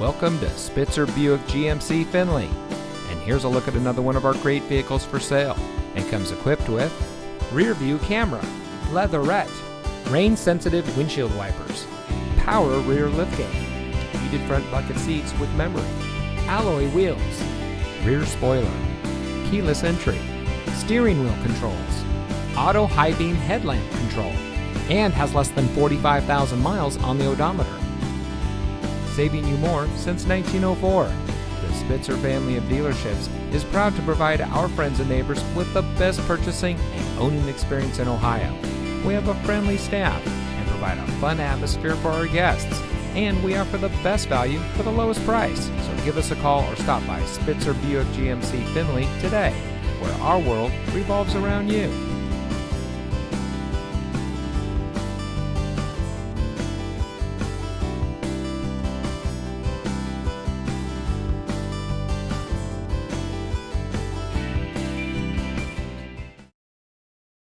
Welcome to Spitzer Buick GMC Findlay. And here's a look at another one of our great vehicles for sale. It comes equipped with rear view camera, leatherette, rain sensitive windshield wipers, power rear liftgate, heated front bucket seats with memory, alloy wheels, rear spoiler, keyless entry, steering wheel controls, auto high beam headlamp control, and has less than 45,000 miles on the odometer. Saving you more since 1904. The Spitzer family of dealerships is proud to provide our friends and neighbors with the best purchasing and owning experience in Ohio. We have a friendly staff and provide a fun atmosphere for our guests. And we offer the best value for the lowest price. So give us a call or stop by Spitzer Buick GMC Findlay today, where our world revolves around you.